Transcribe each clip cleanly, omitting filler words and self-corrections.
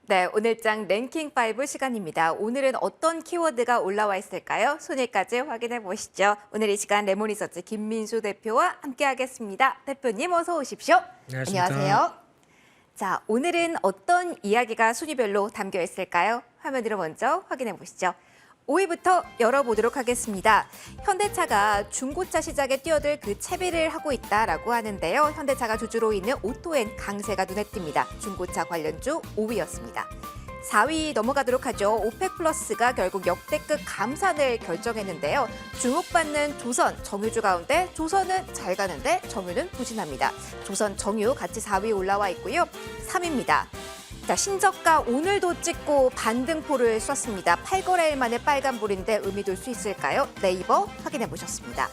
네, 오늘장 랭킹 5 시간입니다. 오늘은 어떤 키워드가 올라와 있을까요? 순위까지 확인해 보시죠. 오늘 이 시간 레몬리서치 김민수 대표와 함께하겠습니다. 대표님 어서 오십시오. 안녕하십니까. 안녕하세요. 자, 오늘은 어떤 이야기가 순위별로 담겨 있을까요? 화면으로 먼저 확인해 보시죠. 5위부터 열어보도록 하겠습니다. 현대차가 중고차 시장에 뛰어들 그 채비를 하고 있다라고 하는데요. 현대차가 주주로 있는 오토엔 강세가 눈에 띕니다. 중고차 관련주 5위였습니다. 4위 넘어가도록 하죠. 오펙 플러스가 결국 역대급 감산을 결정했는데요. 주목받는 조선, 정유주 가운데 조선은 잘 가는데 정유는 부진합니다. 조선, 정유 같이 4위 올라와 있고요. 3위입니다. 자, 신저가 오늘도 찍고 반등포를 쐈습니다. 8거래일 만에 빨간불인데 의미 둘 수 있을까요? 네이버 확인해 보셨습니다.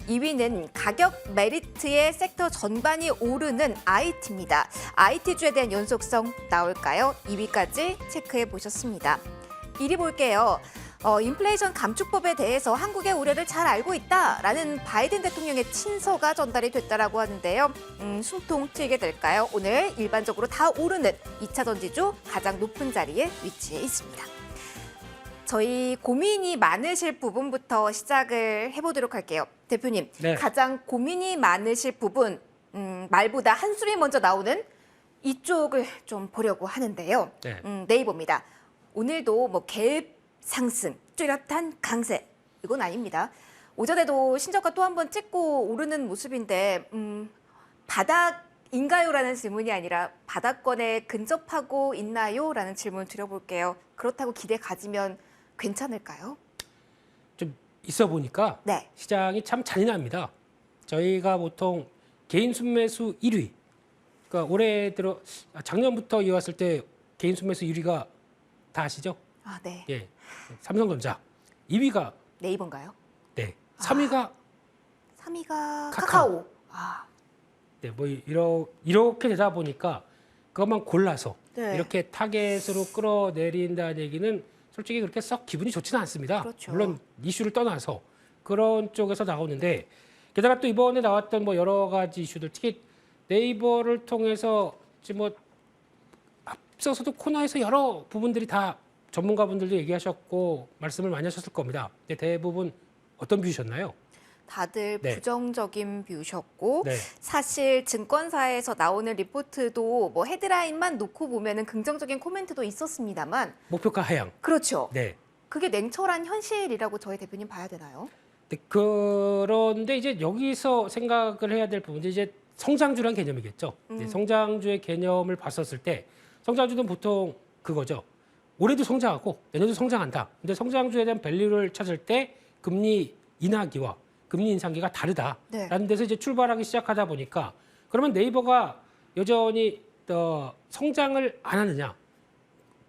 2위는 가격 메리트의 섹터 전반이 오르는 IT입니다. IT주에 대한 연속성 나올까요? 2위까지 체크해 보셨습니다. 1위 볼게요. 인플레이션 감축법에 대해서 한국의 우려를 잘 알고 있다라는 바이든 대통령의 친서가 전달이 됐다라고 하는데요. 숨통 트이게 될까요? 오늘 일반적으로 다 오르는 2차 전지주 가장 높은 자리에 위치해 있습니다. 저희 고민이 많으실 부분부터 시작을 해보도록 할게요. 대표님, 네. 가장 고민이 많으실 부분, 말보다 한숨이 먼저 나오는 이쪽을 좀 보려고 하는데요. 네. 네이버입니다. 오늘도 뭐 갭 상승, 뚜렷한 강세, 이건 아닙니다. 오전에도 신저가 또 한 번 찍고 오르는 모습인데 바닥인가요? 라는 질문이 아니라 바닥권에 근접하고 있나요? 라는 질문 드려볼게요. 그렇다고 기대 가지면 괜찮을까요? 좀 있어 보니까 네. 시장이 참 잔인합니다. 저희가 보통 개인 순매수 1위, 그러니까 올해 들어 작년부터 이어왔을 때 개인 순매수 1위가 다 아시죠? 아, 네. 예, 삼성전자. 2위가 네이버인가요? 네, 3위가 3위가 카카오. 카카오. 아, 네, 뭐 이렇게 되다 보니까 그것만 골라서 네. 이렇게 타겟으로 끌어내린다는 얘기는 솔직히 그렇게 썩 기분이 좋지는 않습니다. 그렇죠. 물론 이슈를 떠나서 그런 쪽에서 나오는데 게다가 또 이번에 나왔던 뭐 여러 가지 이슈들 특히 네이버를 통해서 지금 뭐 앞서서도 코너에서 여러 부분들이 다 전문가분들도 얘기하셨고 말씀을 많이 하셨을 겁니다. 근데 대부분 어떤 뷰셨나요? 다들 네. 부정적인 뷰셨고 네. 사실 증권사에서 나오는 리포트도 뭐 헤드라인만 놓고 보면은 긍정적인 코멘트도 있었습니다만 목표가 하향. 그렇죠. 네. 그게 냉철한 현실이라고 저희 대표님 봐야 되나요? 네, 그런데 이제 여기서 생각을 해야 될 부분이 이제 성장주란 개념이겠죠. 네, 성장주의 개념을 봤었을 때 성장주는 보통 그거죠. 올해도 성장하고 내년도 성장한다. 근데 성장주에 대한 밸류를 찾을 때 금리 인하기와 금리 인상기가 다르다라는 데서 이제 출발하기 시작하다 보니까 그러면 네이버가 여전히 성장을 안 하느냐,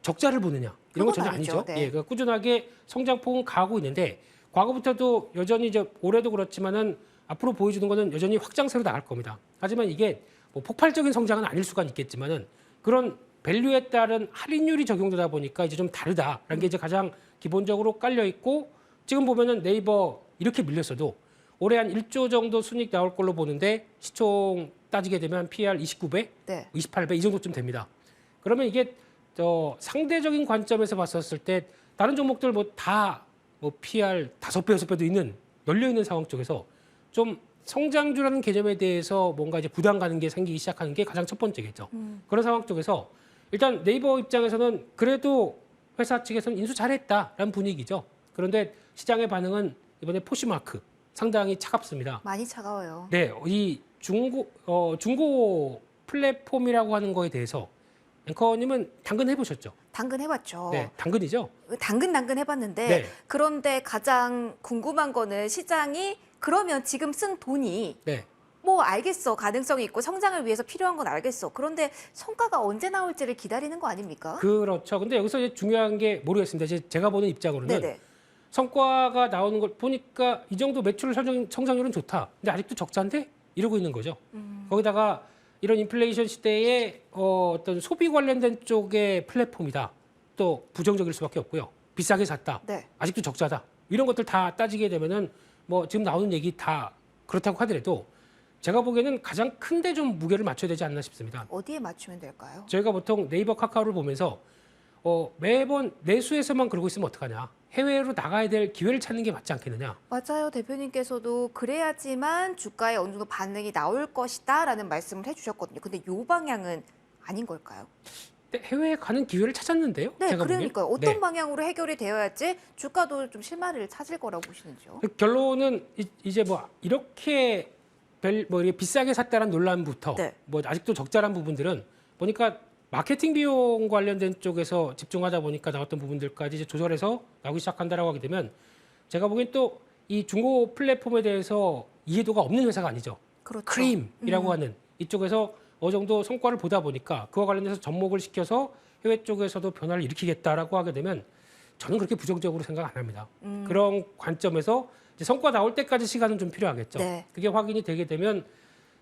적자를 보느냐 이런 건 그건 전혀 아니죠. 아니죠. 네. 예, 그러니까 꾸준하게 성장폭은 가고 있는데 과거부터도 여전히 이제 올해도 그렇지만은 앞으로 보여주는 거는 여전히 확장세로 나갈 겁니다. 하지만 이게 뭐 폭발적인 성장은 아닐 수가 있겠지만은 그런 밸류에 따른 할인율이 적용되다 보니까 이제 좀 다르다라는 게 이제 가장 기본적으로 깔려 있고 지금 보면은 네이버 이렇게 밀렸어도 올해 한 1조 정도 순이익 나올 걸로 보는데 시총 따지게 되면 PER 29배, 네. 28배 이 정도쯤 됩니다. 그러면 이게 상대적인 관점에서 봤었을 때 다른 종목들 뭐 다 뭐 PER 5배, 6배도 있는 널려 있는 상황 쪽에서 좀 성장주라는 개념에 대해서 뭔가 이제 부담 가는 게 생기기 시작하는 게 가장 첫 번째겠죠. 그런 상황 쪽에서 일단 네이버 입장에서는 그래도 회사 측에서는 인수 잘했다라는 분위기죠. 그런데 시장의 반응은 이번에 포시마크 상당히 차갑습니다. 많이 차가워요. 네, 이 중고 플랫폼이라고 하는 거에 대해서 앵커님은 당근 해보셨죠? 당근 해봤죠. 네, 당근이죠. 당근 해봤는데 네. 그런데 가장 궁금한 거는 시장이 그러면 지금 쓴 돈이 네, 뭐 알겠어. 가능성이 있고 성장을 위해서 필요한 건 알겠어. 그런데 성과가 언제 나올지를 기다리는 거 아닙니까? 그렇죠. 근데 여기서 이제 중요한 게 모르겠습니다. 제가 보는 입장으로는 네네. 성과가 나오는 걸 보니까 이 정도 매출 성장률은 좋다. 근데 아직도 적자인데 이러고 있는 거죠. 거기다가 이런 인플레이션 시대에 어떤 소비 관련된 쪽의 플랫폼이다. 또 부정적일 수밖에 없고요. 비싸게 샀다. 네. 아직도 적자다. 이런 것들 다 따지게 되면은 뭐 지금 나오는 얘기 다 그렇다고 하더라도 제가 보기에는 가장 큰데 좀 무게를 맞춰야 되지 않나 싶습니다. 어디에 맞추면 될까요? 저희가 보통 네이버 카카오를 보면서 매번 내수에서만 그러고 있으면 어떡하냐. 해외로 나가야 될 기회를 찾는 게 맞지 않겠느냐. 맞아요. 대표님께서도 그래야지만 주가에 어느 정도 반응이 나올 것이다라는 말씀을 해주셨거든요. 근데 이 방향은 아닌 걸까요? 근데 해외에 가는 기회를 찾았는데요. 네, 제가 보기엔. 그러니까요. 어떤 네. 방향으로 해결이 되어야지 주가도 좀 실마리를 찾을 거라고 보시는지요? 결론은 이제 뭐 이렇게 이렇게 비싸게 샀다는 논란부터 네. 뭐 아직도 적절한 부분들은 보니까 마케팅 비용 관련된 쪽에서 집중하다 보니까 나왔던 부분들까지 이제 조절해서 나오기 시작한다라고 하게 되면 제가 보기엔 또 이 중고 플랫폼에 대해서 이해도가 없는 회사가 아니죠. 그렇죠. 크림이라고 하는 이쪽에서 어느 정도 성과를 보다 보니까 그와 관련해서 접목을 시켜서 해외 쪽에서도 변화를 일으키겠다라고 하게 되면 저는 그렇게 부정적으로 생각 안 합니다. 그런 관점에서 이제 성과 나올 때까지 시간은 좀 필요하겠죠. 네. 그게 확인이 되게 되면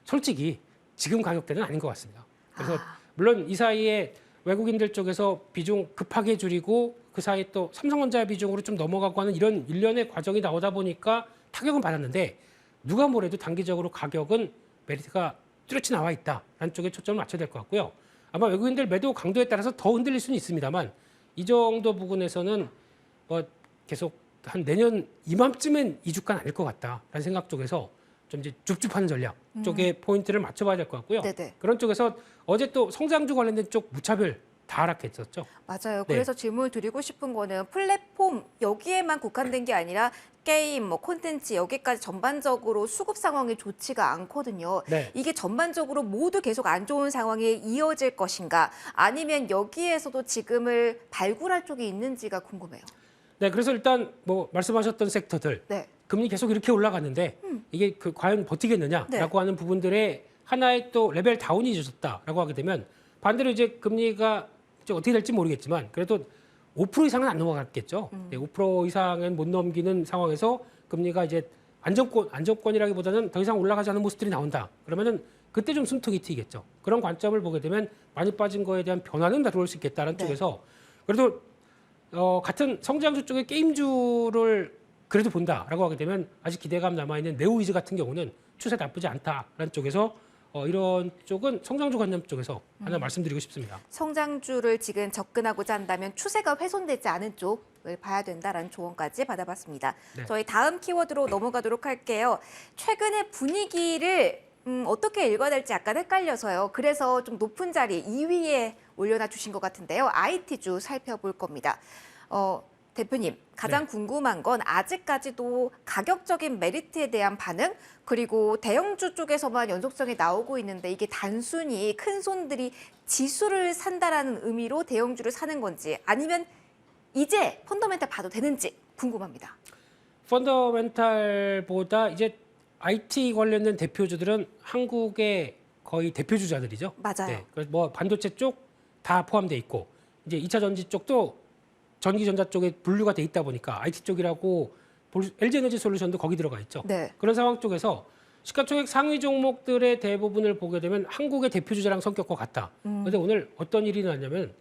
솔직히 지금 가격대는 아닌 것 같습니다. 그래서 아. 물론 이 사이에 외국인들 쪽에서 비중 급하게 줄이고 그 사이에 또 삼성전자 비중으로 좀 넘어가고 하는 이런 일련의 과정이 나오다 보니까 타격은 받았는데 누가 뭐래도 단기적으로 가격은 메리트가 뚜렷이 나와 있다라는 쪽에 초점을 맞춰야 될 것 같고요. 아마 외국인들 매도 강도에 따라서 더 흔들릴 수는 있습니다만 이 정도 부분에서는 계속 한 내년 이맘쯤엔 이 주가는 아닐 것 같다라는 생각 쪽에서 좀 이제 줍줍하는 전략 쪽에 포인트를 맞춰봐야 될 것 같고요. 네네. 그런 쪽에서 어제 또 성장주 관련된 쪽 무차별 다 하락했었죠. 맞아요. 네. 그래서 질문을 드리고 싶은 거는 플랫폼 여기에만 국한된 게 아니라 게임, 뭐 콘텐츠 여기까지 전반적으로 수급 상황이 좋지가 않거든요. 네. 이게 전반적으로 모두 계속 안 좋은 상황이 이어질 것인가 아니면 여기에서도 지금을 발굴할 쪽이 있는지가 궁금해요. 네, 그래서 일단 뭐 말씀하셨던 섹터들 네. 금리 계속 이렇게 올라갔는데 이게 과연 버티겠느냐라고 네. 하는 부분들의 하나의 또 레벨 다운이 있었다라고 하게 되면 반대로 이제 금리가 이제 어떻게 될지 모르겠지만 그래도 5% 이상은 안 넘어갔겠죠. 네, 5% 이상은 못 넘기는 상황에서 금리가 이제 안정권이라기보다는 더 이상 올라가지 않은 모습들이 나온다. 그러면은 그때 좀 숨통이 트이겠죠. 그런 관점을 보게 되면 많이 빠진 거에 대한 변화는 들어올 수 있겠다는 네. 쪽에서 그래도 같은 성장주 쪽의 게임주를 그래도 본다라고 하게 되면 아직 기대감 남아있는 네오이즈 같은 경우는 추세 나쁘지 않다라는 쪽에서 이런 쪽은 성장주 관점 쪽에서 하나 말씀드리고 싶습니다. 성장주를 지금 접근하고자 한다면 추세가 훼손되지 않은 쪽을 봐야 된다라는 조언까지 받아봤습니다. 네. 저희 다음 키워드로 넘어가도록 할게요. 최근의 분위기를 어떻게 읽어야 될지 약간 헷갈려서요. 그래서 좀 높은 자리 2위에 올려놔 주신 것 같은데요. IT주 살펴볼 겁니다. 대표님, 가장 궁금한 건 아직까지도 가격적인 메리트에 대한 반응, 그리고 대형주 쪽에서만 연속성이 나오고 있는데 이게 단순히 큰 손들이 지수를 산다라는 의미로 대형주를 사는 건지 아니면 이제 펀더멘탈 봐도 되는지 궁금합니다. 펀더멘탈보다 이제 IT 관련된 대표주들은 한국의 거의 대표주자들이죠. 맞아요. 네, 그래서 뭐 반도체 쪽 다 포함돼 있고 이제 2차 전지 쪽도 전기전자 쪽에 분류가 돼 있다 보니까 IT 쪽이라고 LG에너지 솔루션도 거기 들어가 있죠. 네. 그런 상황 쪽에서 시가총액 상위 종목들의 대부분을 보게 되면 한국의 대표주자랑 성격과 같다. 그런데 오늘 어떤 일이 났냐면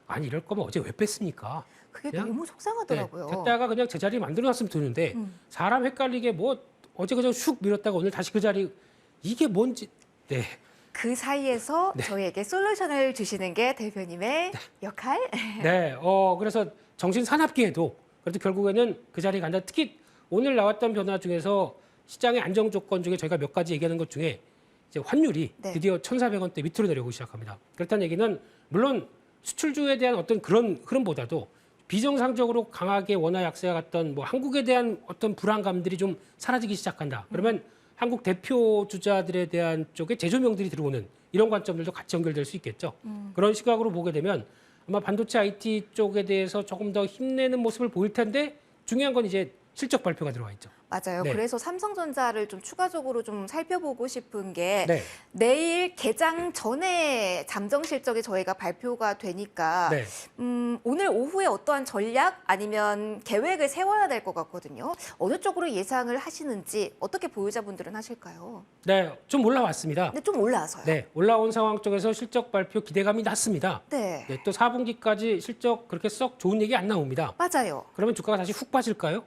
아니 이럴 거면 어제 왜 뺐습니까? 그게 그냥? 너무 속상하더라고요. 네, 됐다가 그냥 제자리 만들어놨으면 되는데 사람 헷갈리게 뭐 어제 그냥 슉 밀었다가 오늘 다시 그 자리 이게 뭔지 네. 그 사이에서 저희에게 솔루션을 주시는 게 대표님의 역할. 네, 그래서 정신 사납게도 그래도 결국에는 그 자리에 간다. 특히 오늘 나왔던 변화 중에서 시장의 안정 조건 중에 저희가 몇 가지 얘기하는 것 중에 이제 환율이 네. 드디어 1,400원대 밑으로 내려오기 시작합니다. 그렇다는 얘기는 물론 수출주에 대한 어떤 그런 흐름보다도 비정상적으로 강하게 원화 약세가 갔던 뭐 한국에 대한 어떤 불안감들이 좀 사라지기 시작한다. 그러면 한국 대표 주자들에 대한 쪽에 재조명들이 들어오는 이런 관점들도 같이 연결될 수 있겠죠. 그런 시각으로 보게 되면 아마 반도체 IT 쪽에 대해서 조금 더 힘내는 모습을 보일 텐데 중요한 건 이제 실적 발표가 들어와 있죠. 맞아요. 네. 그래서 삼성전자를 좀 추가적으로 좀 살펴보고 싶은 게 네. 내일 개장 전에 잠정 실적이 저희가 발표가 되니까 네. 오늘 오후에 어떠한 전략 아니면 계획을 세워야 될 것 같거든요. 어느 쪽으로 예상을 하시는지 어떻게 보유자분들은 하실까요? 네, 좀 올라왔습니다. 근데 좀 올라와서요. 네, 올라온 상황 쪽에서 실적 발표 기대감이 낮습니다. 네. 네, 또 4분기까지 실적 그렇게 썩 좋은 얘기 안 나옵니다. 맞아요. 그러면 주가가 다시 훅 빠질까요?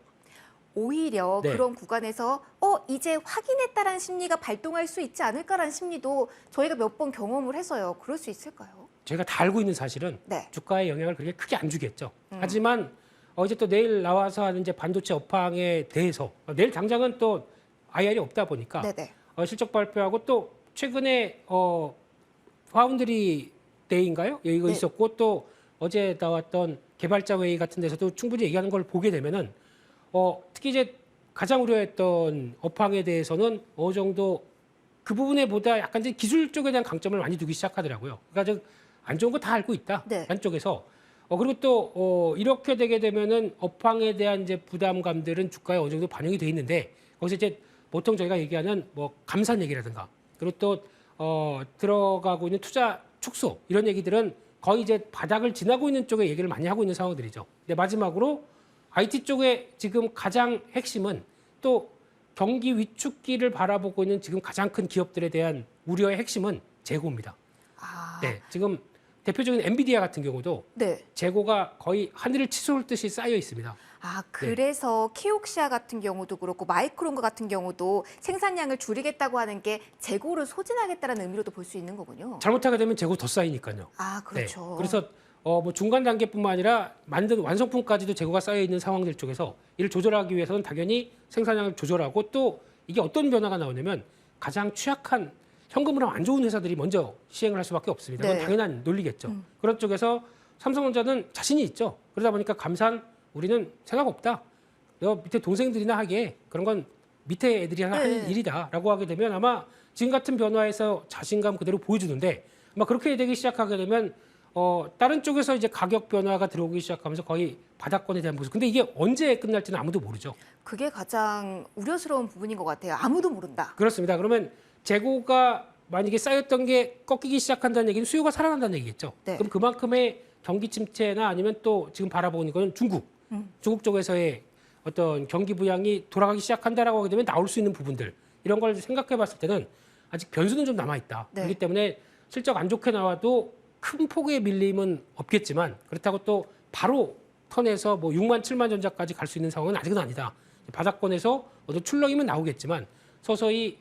오히려 네. 그런 구간에서 이제 확인했다라는 심리가 발동할 수 있지 않을까라는 심리도 저희가 몇 번 경험을 해서요. 그럴 수 있을까요? 저희가 다 알고 있는 사실은 네. 주가에 영향을 그렇게 크게 안 주겠죠. 하지만 이제 또 내일 나와서 하는 이제 반도체 업황에 대해서 내일 당장은 또 IR이 없다 보니까 네네. 실적 발표하고 또 최근에 파운드리 데이인가요? 이거 네. 있었고 또 어제 나왔던 개발자 회의 같은 데서도 충분히 얘기하는 걸 보게 되면은 특히 이제 가장 우려했던 업황에 대해서는 어느 정도 그 부분에 보다 약간 이제 기술 쪽에 대한 강점을 많이 두기 시작하더라고요. 그러니까 안 좋은 거 다 알고 있다. 네. 한쪽에서. 그리고 또 이렇게 되게 되면은 업황에 대한 이제 부담감들은 주가에 어느 정도 반영이 돼 있는데 거기서 이제 보통 저희가 얘기하는 뭐 감산 얘기라든가 그리고 또 들어가고 있는 투자 축소 이런 얘기들은 거의 이제 바닥을 지나고 있는 쪽에 얘기를 많이 하고 있는 상황들이죠. 근데 마지막으로 IT 쪽에 지금 가장 핵심은 또 경기 위축기를 바라보고 있는 지금 가장 큰 기업들에 대한 우려의 핵심은 재고입니다. 아, 네, 지금 대표적인 엔비디아 같은 경우도 네. 재고가 거의 하늘을 치솟듯이 쌓여 있습니다. 아, 그래서 키옥시아 같은 경우도 그렇고 마이크론과 같은 경우도 생산량을 줄이겠다고 하는 게 재고를 소진하겠다는 의미로도 볼 수 있는 거군요. 잘못하게 되면 재고 더 쌓이니까요. 아, 그렇죠. 네, 그래서 뭐 중간 단계뿐만 아니라 만든 완성품까지도 재고가 쌓여 있는 상황들 쪽에서 이를 조절하기 위해서는 당연히 생산량을 조절하고 또 이게 어떤 변화가 나오냐면 가장 취약한 현금으로 안 좋은 회사들이 먼저 시행을 할 수밖에 없습니다. 그건 네. 당연한 논리겠죠. 그런 쪽에서 삼성전자는 자신이 있죠. 그러다 보니까 감산 우리는 생각 없다. 너 밑에 동생들이나 하기에 그런 건 밑에 애들이 하는 네. 일이다라고 하게 되면 아마 지금 같은 변화에서 자신감 그대로 보여주는데 아마 그렇게 되기 시작하게 되면 다른 쪽에서 이제 가격 변화가 들어오기 시작하면서 거의 바닥권에 대한 모습. 근데 이게 언제 끝날지는 아무도 모르죠. 그게 가장 우려스러운 부분인 것 같아요. 아무도 모른다. 그렇습니다. 그러면 재고가 만약에 쌓였던 게 꺾이기 시작한다는 얘기는 수요가 살아난다는 얘기겠죠. 네. 그럼 그만큼의 경기 침체나 아니면 또 지금 바라보는 거는 중국 쪽에서의 어떤 경기 부양이 돌아가기 시작한다라고 하게 되면 나올 수 있는 부분들 이런 걸 생각해 봤을 때는 아직 변수는 좀 남아 있다. 네. 그렇기 때문에 실적 안 좋게 나와도 큰 폭의 밀림은 없겠지만 그렇다고 또 바로 턴에서 뭐 6만 7만 전자까지 갈 수 있는 상황은 아직은 아니다. 바닥권에서 어떤 출렁이면 나오겠지만 서서히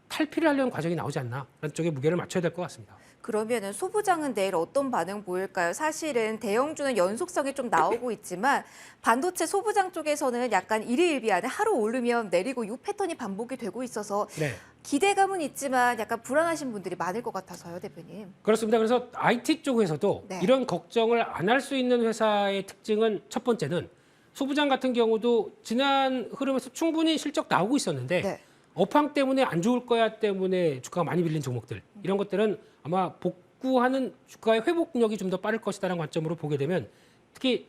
탈피를 하려는 과정이 나오지 않나 라는 쪽에 무게를 맞춰야 될 것 같습니다. 그러면은 소부장은 내일 어떤 반응 보일까요? 사실은 대형주는 연속성이 좀 나오고 있지만 반도체 소부장 쪽에서는 약간 일희일비하는 하루 오르면 내리고 이 패턴이 반복이 되고 있어서 네. 기대감은 있지만 약간 불안하신 분들이 많을 것 같아서요, 대표님. 그렇습니다. 그래서 IT 쪽에서도 네. 이런 걱정을 안 할 수 있는 회사의 특징은 첫 번째는 소부장 같은 경우도 지난 흐름에서 충분히 실적 나오고 있었는데 네. 업황 때문에 안 좋을 거야 때문에 주가가 많이 밀린 종목들 이런 것들은 아마 복구하는 주가의 회복력이 좀 더 빠를 것이다라는 관점으로 보게 되면 특히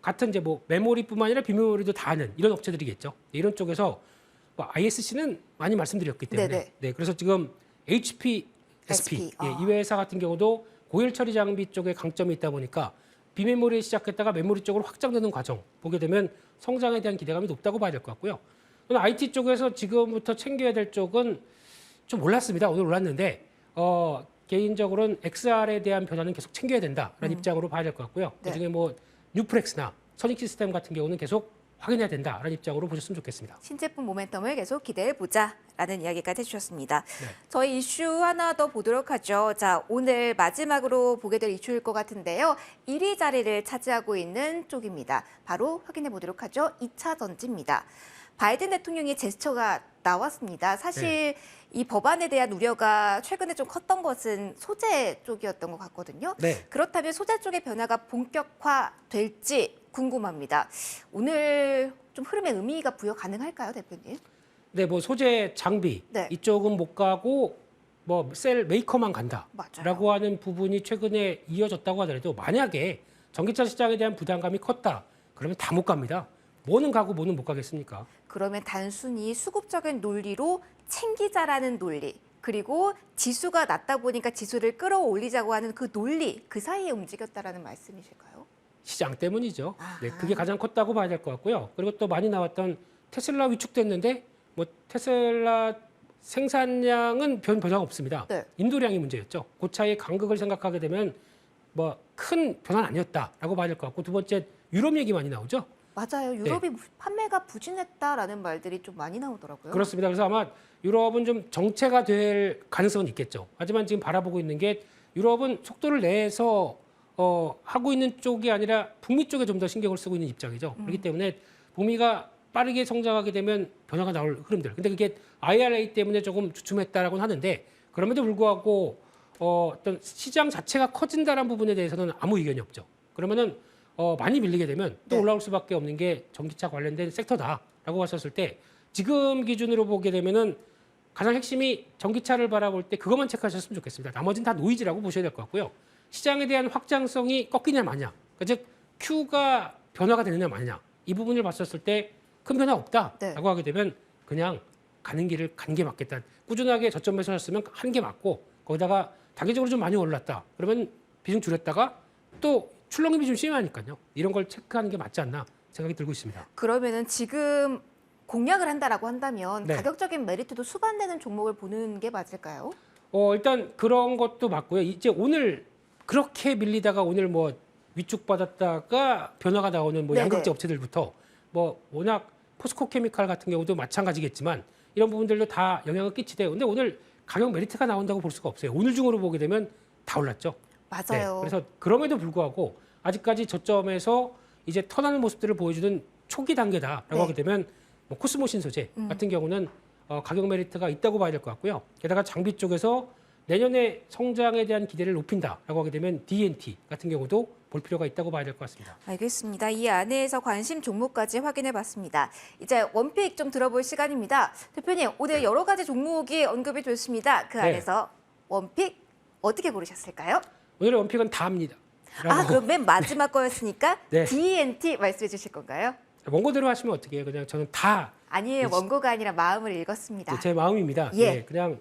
같은 이제 뭐 메모리뿐만 아니라 비메모리도 다 하는 이런 업체들이겠죠. 이런 쪽에서 뭐 ISC는 많이 말씀드렸기 때문에 네네. 네, 그래서 지금 HP, SP 예, 이 회사 같은 경우도 고일 처리 장비 쪽에 강점이 있다 보니까 비메모리 시작했다가 메모리 쪽으로 확장되는 과정 보게 되면 성장에 대한 기대감이 높다고 봐야 될 것 같고요. 저는 IT 쪽에서 지금부터 챙겨야 될 쪽은 좀 올랐습니다. 오늘 올랐는데 개인적으로는 XR에 대한 변화는 계속 챙겨야 된다라는 입장으로 봐야 될 것 같고요. 네. 그중에 뭐 뉴프렉스나 선익 시스템 같은 경우는 계속 확인해야 된다라는 입장으로 보셨으면 좋겠습니다. 신제품 모멘텀을 계속 기대해 보자라는 이야기까지 해주셨습니다. 네. 저희 이슈 하나 더 보도록 하죠. 자, 오늘 마지막으로 보게 될 이슈일 것 같은데요. 1위 자리를 차지하고 있는 쪽입니다. 바로 확인해 보도록 하죠. 2차 전지입니다. 바이든 대통령의 제스처가 나왔습니다. 사실 이 법안에 대한 우려가 최근에 좀 컸던 것은 소재 쪽이었던 것 같거든요. 네. 그렇다면 소재 쪽의 변화가 본격화될지 궁금합니다. 오늘 좀 흐름의 의미가 부여 가능할까요, 대표님? 네, 뭐 소재 장비 네. 이쪽은 못 가고 뭐 셀 메이커만 간다라고 맞아요. 하는 부분이 최근에 이어졌다고 하더라도 만약에 전기차 시장에 대한 부담감이 컸다 그러면 다 못 갑니다. 뭐는 가고 뭐는 못 가겠습니까? 그러면 단순히 수급적인 논리로 챙기자라는 논리, 그리고 지수가 낮다 보니까 지수를 끌어올리자고 하는 그 논리, 그 사이에 움직였다라는 말씀이실까요? 시장 때문이죠. 아하. 네, 그게 가장 컸다고 봐야 될 것 같고요. 그리고 또 많이 나왔던 테슬라 위축됐는데 뭐 테슬라 생산량은 변화가 없습니다. 네. 인도량이 문제였죠. 그 차이의 간극을 생각하게 되면 뭐 큰 변화는 아니었다라고 봐야 될 것 같고 두 번째 유럽 얘기 많이 나오죠. 맞아요. 유럽이 판매가 부진했다라는 말들이 좀 많이 나오더라고요. 그렇습니다. 그래서 아마 유럽은 좀 정체가 될 가능성은 있겠죠. 하지만 지금 바라보고 있는 게 유럽은 속도를 내서 하고 있는 쪽이 아니라 북미 쪽에 좀 더 신경을 쓰고 있는 입장이죠. 그렇기 때문에 북미가 빠르게 성장하게 되면 변화가 나올 흐름들. 근데 그게 IRA 때문에 조금 주춤했다라고는 하는데 그럼에도 불구하고 어떤 시장 자체가 커진다는 부분에 대해서는 아무 의견이 없죠. 그러면은 많이 밀리게 되면 또 네. 올라올 수밖에 없는 게 전기차 관련된 섹터다라고 봤었을 때 지금 기준으로 보게 되면은 가장 핵심이 전기차를 바라볼 때 그것만 체크하셨으면 좋겠습니다. 나머지는 다 노이즈라고 보셔야 될 것 같고요. 시장에 대한 확장성이 꺾이냐 마냐, 그러니까 즉 Q가 변화가 되느냐 마냐 이 부분을 봤었을 때 큰 변화 없다라고 네. 하게 되면 그냥 가는 길을 간 게 맞겠다. 꾸준하게 저점 매수하셨으면 한 게 맞고 거기다가 단기적으로 좀 많이 올랐다. 그러면 비중 줄였다가 또 출렁임이 좀 심하니까요. 이런 걸 체크하는 게 맞지 않나 생각이 들고 있습니다. 그러면은 지금 공략을 한다라고 한다면 네. 가격적인 메리트도 수반되는 종목을 보는 게 맞을까요? 일단 그런 것도 맞고요. 이제 오늘 그렇게 밀리다가 오늘 뭐 위축 받았다가 변화가 나오는 뭐 네네. 양극재 업체들부터 뭐 워낙 포스코 케미칼 같은 경우도 마찬가지겠지만 이런 부분들도 다 영향을 끼치대요. 근데 오늘 가격 메리트가 나온다고 볼 수가 없어요. 오늘 중으로 보게 되면 다 올랐죠. 맞아요. 네, 그래서 그럼에도 불구하고 아직까지 저점에서 이제 턴하는 모습들을 보여주는 초기 단계다라고 네. 하게 되면 뭐 코스모 신소재 같은 경우는 가격 메리트가 있다고 봐야 될 것 같고요. 게다가 장비 쪽에서 내년에 성장에 대한 기대를 높인다라고 하게 되면 D&T 같은 경우도 볼 필요가 있다고 봐야 될 것 같습니다. 알겠습니다. 이 안에서 관심 종목까지 확인해 봤습니다. 이제 원픽 좀 들어볼 시간입니다. 대표님, 오늘 여러 가지 종목이 언급이 됐습니다. 그 네. 안에서 원픽 어떻게 고르셨을까요? 오늘의 원픽은 다입니다. 그럼 맨 마지막 거였으니까 네. D&T 말씀해 주실 건가요? 원고대로 하시면 어떻게 해요? 그냥 저는 다 아니에요. 원고가 아니라 마음을 읽었습니다. 제 마음입니다. 예. 네, 그냥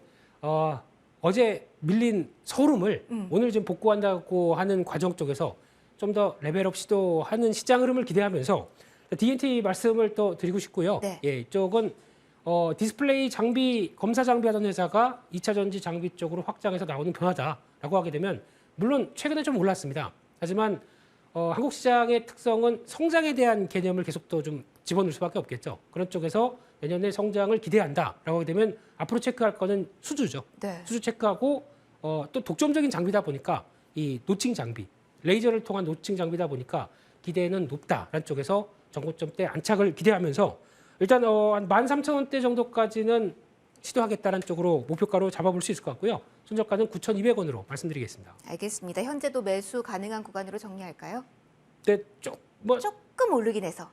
어제 밀린 소름을 오늘 좀 복구한다고 하는 과정 쪽에서 좀 더 레벨업 시도하는 시장 흐름을 기대하면서 D&T 말씀을 또 드리고 싶고요. 네. 예, 이쪽은 디스플레이 장비 검사 장비하던 회사가 2차 전지 장비 쪽으로 확장해서 나오는 변화다라고 하게 되면 물론 최근에 좀 올랐습니다. 하지만 한국 시장의 특성은 성장에 대한 개념을 계속 또 좀 집어넣을 수밖에 없겠죠. 그런 쪽에서 내년에 성장을 기대한다라고 하게 되면 앞으로 체크할 거는 수주죠. 네. 수주 체크하고 또 독점적인 장비다 보니까 이 노칭 장비, 레이저를 통한 노칭 장비다 보니까 기대는 높다라는 쪽에서 전고점대 안착을 기대하면서 일단 한 13,000원대 정도까지는 시도하겠다는 쪽으로 목표가로 잡아볼 수 있을 것 같고요. 손절가는 9,200원으로 말씀드리겠습니다. 알겠습니다. 현재도 매수 가능한 구간으로 정리할까요? 근데 뭐 조금 오르긴 해서.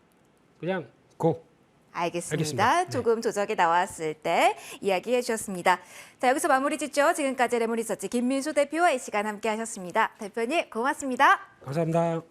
그냥 고. 알겠습니다. 알겠습니다. 네. 조금 조정이 나왔을 때 이야기해 주셨습니다. 자, 여기서 마무리 짓죠. 지금까지 레몬리서치 김민수 대표와 이 시간 함께 하셨습니다. 대표님 고맙습니다. 감사합니다.